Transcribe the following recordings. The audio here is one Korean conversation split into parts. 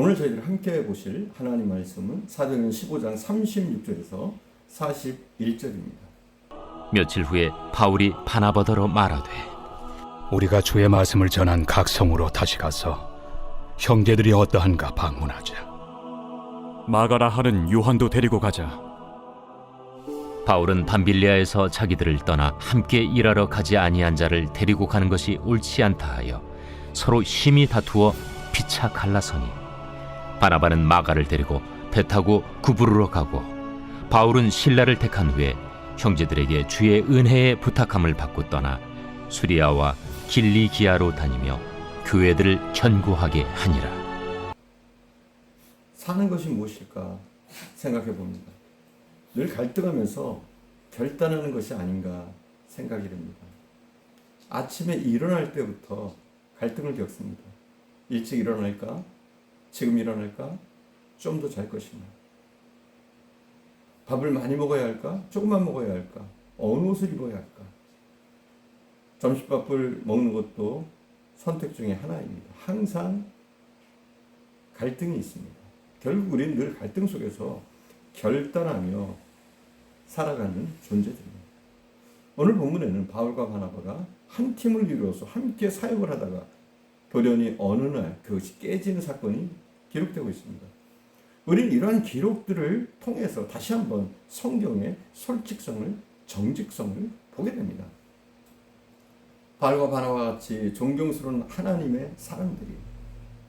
오늘 저희들 함께 보실 하나님 말씀은 사도행전 15장 36절에서 41절입니다. 며칠 후에 바울이 바나바더러 말하되 우리가 주의 말씀을 전한 각 성으로 다시 가서 형제들이 어떠한가 방문하자. 마가라 하는 요한도 데리고 가자. 바울은 밤빌리아에서 자기들을 떠나 함께 일하러 가지 아니한 자를 데리고 가는 것이 옳지 않다 하여 서로 심히 다투어 피차 갈라서니 바나바는 마가를 데리고 배 타고 구부르러 가고 바울은 실라를 택한 후에 형제들에게 주의 은혜에 부탁함을 받고 떠나 수리아와 길리기아로 다니며 교회들을 견고하게 하니라. 사는 것이 무엇일까 생각해 봅니다. 늘 갈등하면서 결단하는 것이 아닌가 생각이 됩니다. 아침에 일어날 때부터 갈등을 겪습니다. 일찍 일어날까? 지금 일어날까? 좀 더 잘 것인가? 밥을 많이 먹어야 할까? 조금만 먹어야 할까? 어느 옷을 입어야 할까? 점심밥을 먹는 것도 선택 중에 하나입니다. 항상 갈등이 있습니다. 결국 우리는 늘 갈등 속에서 결단하며 살아가는 존재들입니다. 오늘 본문에는 바울과 바나바가 한 팀을 이루어서 함께 사역을 하다가 돌연히 어느 날 그것이 깨지는 사건이 기록되고 있습니다. 우리는 이러한 기록들을 통해서 다시 한번 성경의 솔직성을, 정직성을 보게 됩니다. 바울과 바나바와 같이 존경스러운 하나님의 사람들이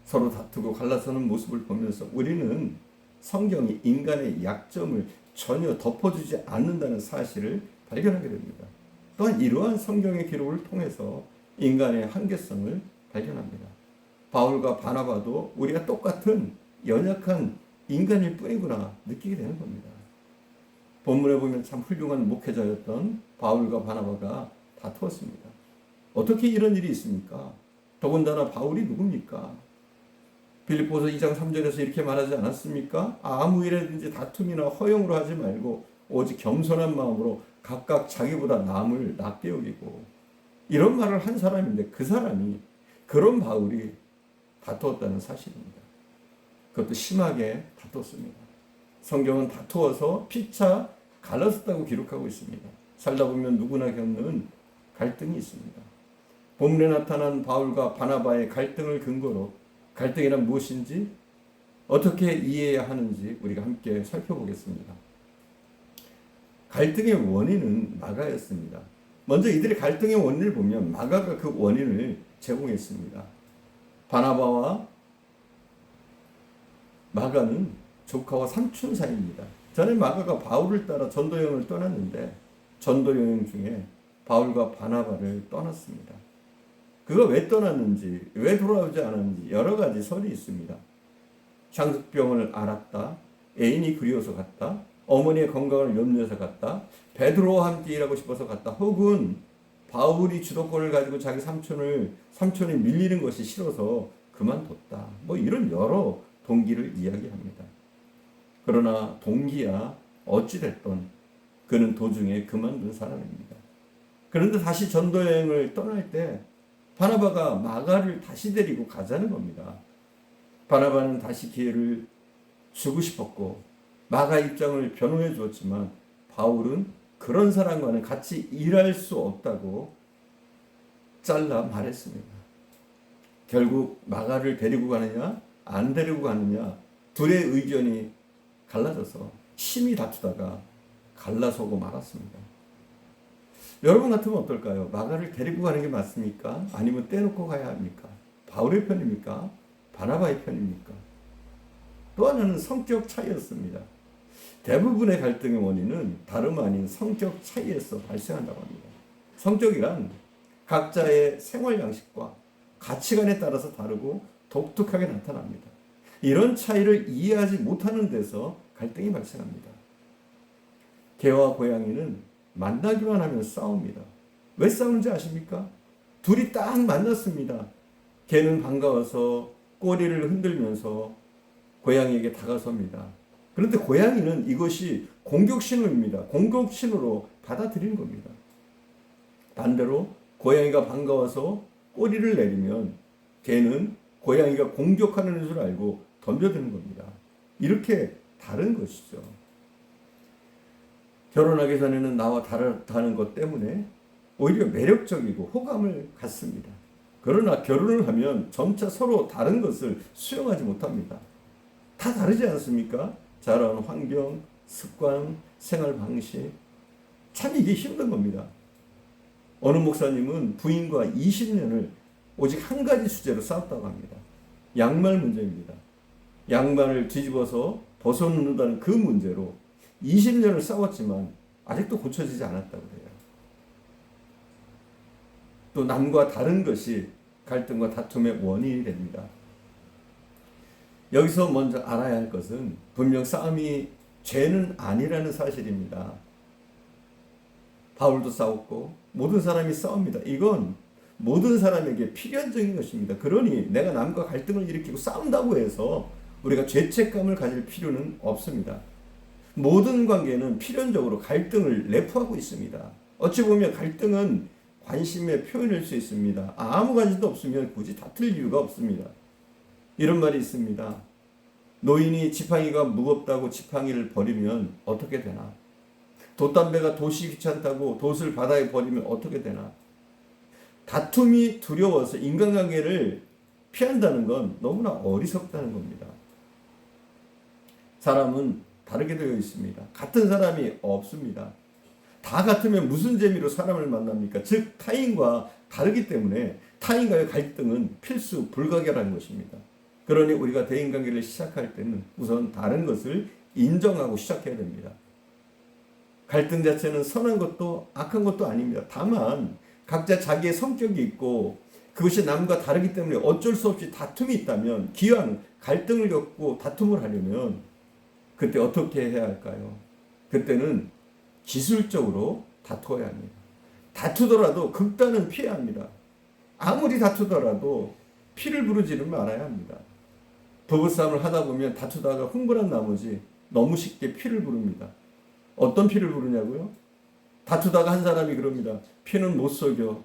서로 다투고 갈라서는 모습을 보면서 우리는 성경이 인간의 약점을 전혀 덮어주지 않는다는 사실을 발견하게 됩니다. 또한 이러한 성경의 기록을 통해서 인간의 한계성을 발견합니다. 바울과 바나바도 우리가 똑같은 연약한 인간일 뿐이구나 느끼게 되는 겁니다. 본문에 보면 참 훌륭한 목회자였던 바울과 바나바가 다투었습니다. 어떻게 이런 일이 있습니까? 더군다나 바울이 누굽니까? 빌립보서 2장 3절에서 이렇게 말하지 않았습니까? 아무 일에든지 다툼이나 허용으로 하지 말고 오직 겸손한 마음으로 각각 자기보다 남을 낮게 여기고, 이런 말을 한 사람인데 그 사람이, 그런 바울이 다투었다는 사실입니다. 그것도 심하게 다투었습니다. 성경은 다투어서 피차 갈라섰다고 기록하고 있습니다. 살다 보면 누구나 겪는 갈등이 있습니다. 본문에 나타난 바울과 바나바의 갈등을 근거로 갈등이란 무엇인지, 어떻게 이해해야 하는지 우리가 함께 살펴보겠습니다. 갈등의 원인은 마가였습니다. 먼저 이들의 갈등의 원인을 보면 마가가 그 원인을 제공했습니다. 바나바와 마가는 조카와 삼촌 사이입니다. 전에 마가가 바울을 따라 전도 여행을 떠났는데 전도 여행 중에 바울과 바나바를 떠났습니다. 그가 왜 떠났는지, 왜 돌아오지 않았는지 여러 가지 설이 있습니다. 향수병을 앓았다, 애인이 그리워서 갔다, 어머니의 건강을 염려해서 갔다, 베드로와 함께 일하고 싶어서 갔다, 혹은 바울이 주도권을 가지고 자기 삼촌이 밀리는 것이 싫어서 그만뒀다. 뭐 이런 여러 동기를 이야기합니다. 그러나 동기야 어찌됐든 그는 도중에 그만둔 사람입니다. 그런데 다시 전도여행을 떠날 때 바나바가 마가를 다시 데리고 가자는 겁니다. 바나바는 다시 기회를 주고 싶었고 마가 입장을 변호해 주었지만 바울은 그런 사람과는 같이 일할 수 없다고 잘라 말했습니다. 결국 마가를 데리고 가느냐 안 데리고 가느냐 둘의 의견이 갈라져서 심히 다투다가 갈라서고 말았습니다. 여러분 같으면 어떨까요? 마가를 데리고 가는 게 맞습니까? 아니면 떼놓고 가야 합니까? 바울의 편입니까? 바나바의 편입니까? 또 하나는 성격 차이였습니다. 대부분의 갈등의 원인은 다름 아닌 성격 차이에서 발생한다고 합니다. 성격이란 각자의 생활 양식과 가치관에 따라서 다르고 독특하게 나타납니다. 이런 차이를 이해하지 못하는 데서 갈등이 발생합니다. 개와 고양이는 만나기만 하면 싸웁니다. 왜 싸우는지 아십니까? 둘이 딱 만났습니다. 개는 반가워서 꼬리를 흔들면서 고양이에게 다가섭니다. 그런데 고양이는 이것이 공격 신호입니다. 공격 신호로 받아들이는 겁니다. 반대로 고양이가 반가워서 꼬리를 내리면 개는 고양이가 공격하는 줄 알고 덤벼드는 겁니다. 이렇게 다른 것이죠. 결혼하기 전에는 나와 다르다는 것 때문에 오히려 매력적이고 호감을 갖습니다. 그러나 결혼을 하면 점차 서로 다른 것을 수용하지 못합니다. 다 다르지 않습니까? 자라온 환경, 습관, 생활 방식. 참 이게 힘든 겁니다. 어느 목사님은 부인과 20년을 오직 한 가지 주제로 싸웠다고 합니다. 양말 문제입니다. 양말을 뒤집어서 벗어놓는다는 그 문제로 20년을 싸웠지만 아직도 고쳐지지 않았다고 해요. 또 남과 다른 것이 갈등과 다툼의 원인이 됩니다. 여기서 먼저 알아야 할 것은 분명 싸움이 죄는 아니라는 사실입니다. 바울도 싸웠고 모든 사람이 싸웁니다. 이건 모든 사람에게 필연적인 것입니다. 그러니 내가 남과 갈등을 일으키고 싸운다고 해서 우리가 죄책감을 가질 필요는 없습니다. 모든 관계는 필연적으로 갈등을 내포하고 있습니다. 어찌 보면 갈등은 관심의 표현일 수 있습니다. 아무 관심도 없으면 굳이 다툴 이유가 없습니다. 이런 말이 있습니다. 노인이 지팡이가 무겁다고 지팡이를 버리면 어떻게 되나? 돛담배가 돛이 귀찮다고 돛을 바다에 버리면 어떻게 되나? 다툼이 두려워서 인간관계를 피한다는 건 너무나 어리석다는 겁니다. 사람은 다르게 되어 있습니다. 같은 사람이 없습니다. 다 같으면 무슨 재미로 사람을 만납니까? 즉 타인과 다르기 때문에 타인과의 갈등은 필수 불가결한 것입니다. 그러니 우리가 대인관계를 시작할 때는 우선 다른 것을 인정하고 시작해야 됩니다. 갈등 자체는 선한 것도 악한 것도 아닙니다. 다만 각자 자기의 성격이 있고 그것이 남과 다르기 때문에 어쩔 수 없이 다툼이 있다면 기왕 갈등을 겪고 다툼을 하려면 그때 어떻게 해야 할까요? 그때는 기술적으로 다투어야 합니다. 다투더라도 극단은 피해야 합니다. 아무리 다투더라도 피를 부르지는 말아야 합니다. 부부싸움을 하다 보면 다투다가 흥분한 나머지 너무 쉽게 피를 부릅니다. 어떤 피를 부르냐고요? 다투다가 한 사람이 그럽니다. 피는 못 속여.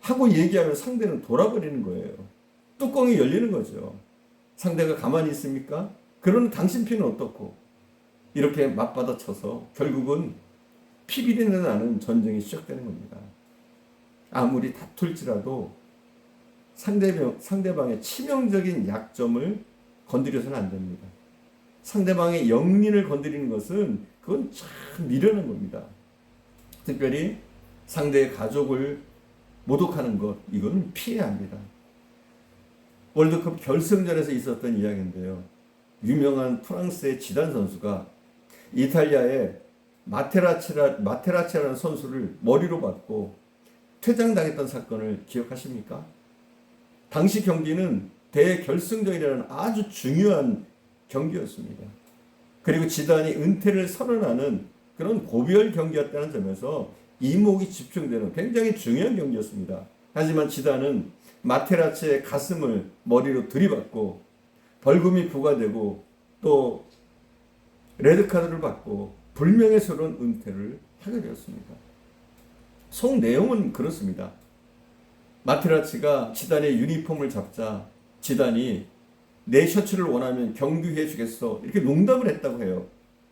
하고 얘기하면 상대는 돌아버리는 거예요. 뚜껑이 열리는 거죠. 상대가 가만히 있습니까? 그러면 당신 피는 어떻고? 이렇게 맞받아쳐서 결국은 피비린내 나는 전쟁이 시작되는 겁니다. 아무리 다툴지라도 상대방의 치명적인 약점을 건드려서는 안 됩니다. 상대방의 영린을 건드리는 것은 그건 참 미련한 겁니다. 특별히 상대의 가족을 모독하는 것, 이건 피해야 합니다. 월드컵 결승전에서 있었던 이야기인데요. 유명한 프랑스의 지단 선수가 이탈리아의 마테라치라는 선수를 머리로 맞고 퇴장당했던 사건을 기억하십니까? 당시 경기는 대결승전이라는 아주 중요한 경기였습니다. 그리고 지단이 은퇴를 선언하는 그런 고별 경기였다는 점에서 이목이 집중되는 굉장히 중요한 경기였습니다. 하지만 지단은 마테라치의 가슴을 머리로 들이받고 벌금이 부과되고 또 레드카드를 받고 불명예스러운 은퇴를 하게 되었습니다. 속 내용은 그렇습니다. 마테라치가 지단의 유니폼을 잡자 지단이 내 셔츠를 원하면 경규해 주겠어 이렇게 농담을 했다고 해요.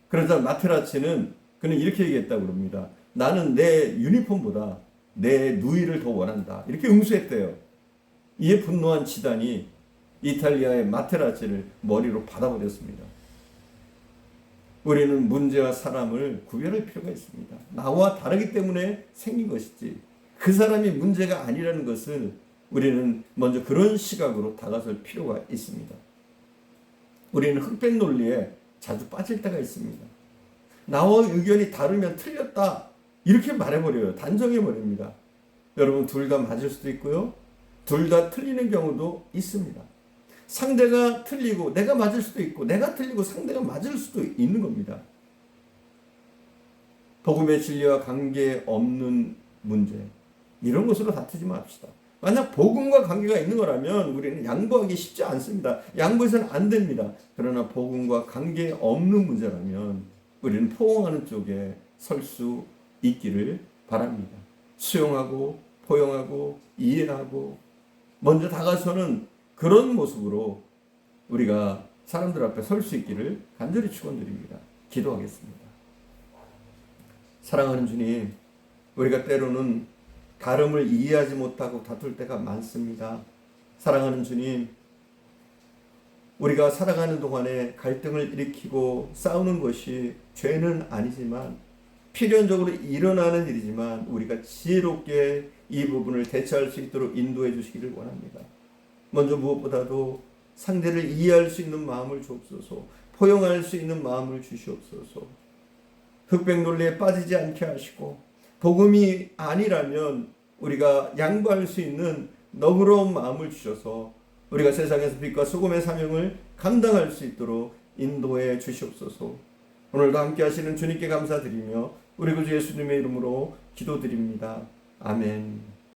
그러자 마테라치는 그는 이렇게 얘기했다고 그럽니다. 나는 내 유니폼보다 내 누이를 더 원한다 이렇게 응수했대요. 이에 분노한 지단이 이탈리아의 마테라치를 머리로 받아버렸습니다. 우리는 문제와 사람을 구별할 필요가 있습니다. 나와 다르기 때문에 생긴 것이지 그 사람이 문제가 아니라는 것을 우리는 먼저 그런 시각으로 다가설 필요가 있습니다. 우리는 흑백 논리에 자주 빠질 때가 있습니다. 나와 의견이 다르면 틀렸다 이렇게 말해버려요. 단정해버립니다. 여러분 둘 다 맞을 수도 있고요. 둘 다 틀리는 경우도 있습니다. 상대가 틀리고 내가 맞을 수도 있고 내가 틀리고 상대가 맞을 수도 있는 겁니다. 복음의 진리와 관계 없는 문제 이런 것으로 다투지 맙시다. 만약 복음과 관계가 있는 거라면 우리는 양보하기 쉽지 않습니다. 양보해서는 안 됩니다. 그러나 복음과 관계 없는 문제라면 우리는 포용하는 쪽에 설 수 있기를 바랍니다. 수용하고 포용하고 이해하고 먼저 다가서는 그런 모습으로 우리가 사람들 앞에 설 수 있기를 간절히 축원드립니다. 기도하겠습니다. 사랑하는 주님, 우리가 때로는 다름을 이해하지 못하고 다툴 때가 많습니다. 사랑하는 주님, 우리가 살아가는 동안에 갈등을 일으키고 싸우는 것이 죄는 아니지만 필연적으로 일어나는 일이지만 우리가 지혜롭게 이 부분을 대처할 수 있도록 인도해 주시기를 원합니다. 먼저 무엇보다도 상대를 이해할 수 있는 마음을 주옵소서. 포용할 수 있는 마음을 주시옵소서. 흑백 논리에 빠지지 않게 하시고 복음이 아니라면 우리가 양보할 수 있는 너그러운 마음을 주셔서 우리가 세상에서 빛과 소금의 사명을 감당할 수 있도록 인도해 주시옵소서. 오늘도 함께 하시는 주님께 감사드리며 우리 구주 예수님의 이름으로 기도드립니다. 아멘.